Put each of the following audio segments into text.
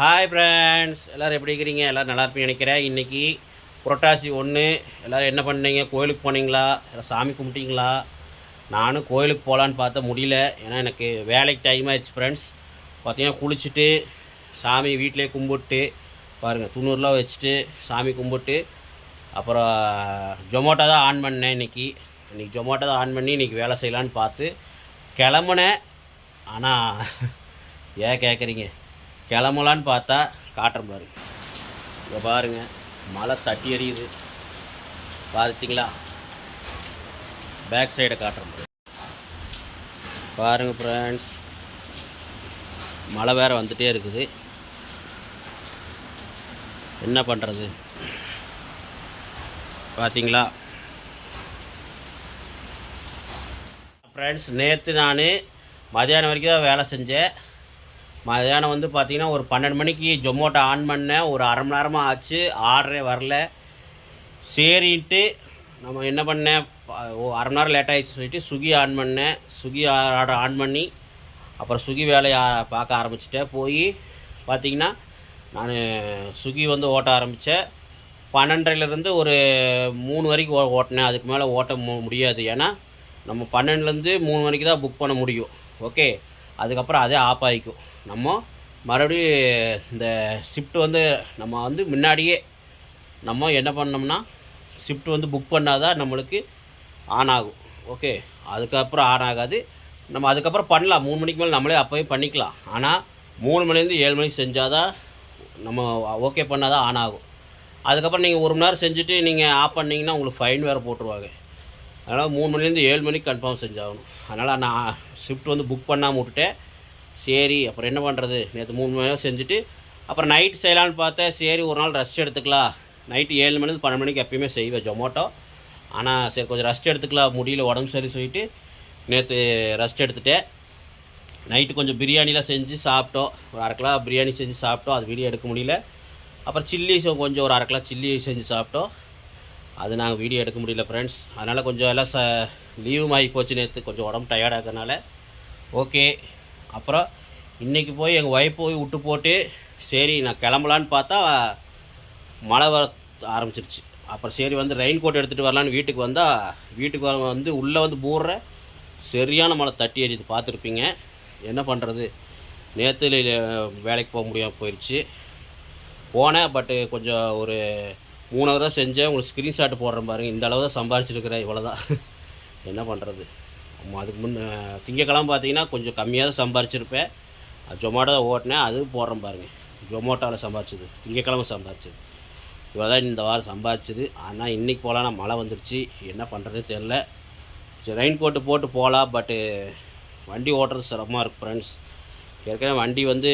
Hi friends, எல்லோரும் எப்படி இருக்கிறீங்க? எல்லோரும் நல்லா இருப்பீங்கன்னு நினைக்கிறேன். இன்றைக்கி புரட்டாசி 1. எல்லோரும் என்ன பண்ணீங்க? கோயிலுக்கு போனீங்களா? இல்லை சாமி கும்பிட்டீங்களா? நானும் கோயிலுக்கு போகலான்னு பார்த்தா முடியல. ஏன்னா எனக்கு வேலைக்கு டைம் ஆயிடுச்சு ஃப்ரெண்ட்ஸ். பார்த்தீங்கன்னா குளிச்சுட்டு சாமி வீட்டிலே கும்பிட்டு பாருங்கள், துண்ணூறுலாம் வச்சுட்டு சாமி கும்பிட்டு அப்புறம் ஜொமேட்டோ தான் ஆன் பண்ணேன். இன்றைக்கி ஜொமேட்டோ தான் ஆன் பண்ணி இன்றைக்கி வேலை செய்யலான்னு பார்த்து கிளம்புனேன். ஆனால் ஏன் கேட்குறீங்க? கிளம்பலான்னு பார்த்தா காட்டுறேன் பாருங்க. இங்கே பாருங்கள், மழை தட்டி எறியுது பார்த்திங்களா? பேக் சைடை காட்டுறேன் பாருங்கள் ஃப்ரெண்ட்ஸ். மழை வேறு வந்துகிட்டே இருக்குது. என்ன பண்ணுறது பார்த்தீங்களா ஃப்ரெண்ட்ஸ்? நேற்று நான் மதியானம் வரைக்கும் தான் வேலை செஞ்சேன். மதியானம் வந்து பார்த்திங்கன்னா ஒரு 12 மணிக்கு ஜொமேட்டோ ஆன் பண்ணேன். ஒரு அரை மணி நேரமாக ஆச்சு, ஆர்டரே வரல. சரின்ட்டு நம்ம என்ன பண்ணேன், அரை மணி நேரம் லேட் ஆகிடுச்சு சொல்லிட்டு ஸ்விக்கி ஆன் பண்ணேன். ஸ்விக்கி ஆர்டர் ஆன் பண்ணி அப்புறம் ஸ்விக்கி வேலையை பார்க்க ஆரம்பிச்சிட்டேன். போய் பார்த்திங்கன்னா நான் ஸ்விக்கி வந்து ஓட்ட ஆரம்பித்தேன். 12லேருந்து ஒரு 3 வரைக்கும் ஓட்டினேன். அதுக்கு மேலே ஓட்ட முடியாது. ஏன்னா நம்ம 12லேருந்து 3 வரைக்கும் தான் புக் பண்ண முடியும். ஓகே, அதுக்கப்புறம் அதே ஆஃப் ஆகிக்கும். நம்ம மறுபடியும் இந்த ஷிஃப்ட் வந்து நம்ம வந்து முன்னாடியே நம்ம என்ன பண்ணோம்னா ஷிஃப்ட் வந்து புக் பண்ணால் தான் நம்மளுக்கு ஆன் ஆகும். ஓகே, அதுக்கப்புறம் ஆன் ஆகாது. நம்ம அதுக்கப்புறம் பண்ணலாம். 3 மணிக்கு மேலே நம்மளே அப்போயே பண்ணிக்கலாம். ஆனால் 3 மணிலேருந்து 7 மணிக்கு செஞ்சால் தான் நம்ம ஓகே பண்ணால் தான் ஆன் ஆகும். அதுக்கப்புறம் நீங்கள் 1 மணி நேரம் செஞ்சுட்டு நீங்கள் ஆஃப் பண்ணிங்கன்னா உங்களுக்கு ஃபைன் வேறு போட்டுருவாங்க. அதனால் 3 மணிலேருந்து 7 மணிக்கு கன்ஃபார்ம் செஞ்சாகணும். அதனால் நான் ஷிஃப்ட் வந்து புக் பண்ணாமல் விட்டுட்டேன். சரி, அப்புறம் என்ன பண்ணுறது? நேற்று 3 மணி நேரம் செஞ்சுட்டு அப்புறம் நைட் செய்யலான்னு பார்த்தேன். சரி, ஒரு நாள் ரெஸ்ட் எடுத்துக்கலாம். நைட்டு 7 மணிலேருந்து 12 மணிக்கு எப்பயுமே செய்வேன் ஜொமேட்டோ. ஆனால் சரி, கொஞ்சம் ரெஸ்ட் எடுத்துக்கலாம், முடியல, உடம்பு சரி சொல்லிட்டு நேற்று ரெஸ்ட் எடுத்துகிட்டேன். நைட்டு கொஞ்சம் பிரியாணிலாம் செஞ்சு சாப்பிட்டோம். ஒரு 1/2 கிலோ பிரியாணி செஞ்சு சாப்பிட்டோம். அது வீடியோ எடுக்க முடியல. அப்புறம் சில்லி கொஞ்சம் ஒரு 1/2 கிலோ சில்லி செஞ்சு சாப்பிட்டோம். அது நாங்கள் வீடியோ எடுக்க முடியல ஃப்ரெண்ட்ஸ். அதனால் கொஞ்சம் எல்லாம் லீவும் ஆகி போச்சு நேற்று. கொஞ்சம் உடம்பு டயர்டாகிறதுனால. ஓகே, அப்புறம் இன்றைக்கி போய் எங்கள் ஒய்ஃப் போய் விட்டு போட்டு சரி நான் கிளம்பலான்னு பார்த்தா மழை வர ஆரம்பிச்சிருச்சு. அப்புறம் சரி வந்து ரெயின் கோட் எடுத்துகிட்டு வரலான்னு வீட்டுக்கு வந்தால் வீட்டுக்கு வந்து உள்ளே வந்து பூர்ற சரியான மழை தட்டி எறியுது. பார்த்துருப்பீங்க. என்ன பண்ணுறது? நேற்று வேலைக்கு போக முடியாமல் போயிடுச்சு. போனேன், பட்டு கொஞ்சம் ஒரு 3 ஹவர் தான் செஞ்சேன். உங்களுக்கு ஸ்க்ரீன்ஷாட் போடுறேன் பாருங்கள். இந்த அளவு தான் சம்பாரிச்சிருக்கிறேன். இவ்வளோ தான். என்ன பண்ணுறது? அதுக்கு திங்கக்கிழமை பார்த்தீங்கன்னா கொஞ்சம் கம்மியாக தான் சம்பாரிச்சிருப்பேன். ஜொமேட்டோ தான் ஓட்டினேன். அது போடுறேன் பாருங்கள். ஜொமேட்டோவில் சம்பாரிச்சது, திங்கக்கிழமை சம்பாரிச்சது. இவ்வளோ தான் இந்த வாரம் சம்பாரிச்சது. ஆனால் இன்றைக்கி போகலான்னா மழை வந்துருச்சு. என்ன பண்ணுறதுன்னு தெரில. சரி, ரெயின் கோட்டு போட்டு போகலாம். பட்டு வண்டி ஓட்டுறது சிரமமாக இருக்குது ஃப்ரெண்ட்ஸ். ஏற்கனவே வண்டி வந்து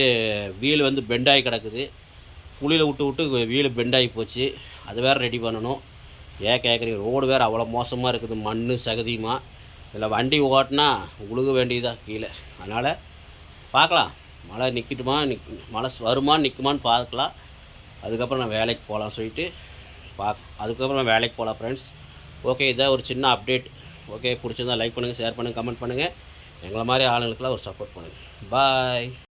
வீல் வந்து பெண்டாகி கிடக்குது. குழியில் விட்டு விட்டு வீல் பெண்டாகி போச்சு. அது வேறு ரெடி பண்ணணும். ஏன் கேட்குறீங்க? ரோடு வேறு அவ்வளோ மோசமாக இருக்குது, மண் சகதியுமாக. இதில் வண்டி ஓட்டினா உழுக வேண்டியதாக கீழே. அதனால் பார்க்கலாம், மழை நிற்கட்டுமா, மழை வருமா நிற்குமான்னு பார்க்கலாம். அதுக்கப்புறம் நான் வேலைக்கு போகலாம் சொல்லிட்டு அதுக்கப்புறம் நான் வேலைக்கு போகலாம் ஃப்ரெண்ட்ஸ். ஓகே, இதான் ஒரு சின்ன அப்டேட். ஓகே, பிடிச்சிருந்தா லைக் பண்ணுங்கள், ஷேர் பண்ணுங்கள், கமெண்ட் பண்ணுங்கள். எங்களை மாதிரி ஆளுங்களுக்கெல்லாம் ஒரு சப்போர்ட் பண்ணுங்கள். பாய்.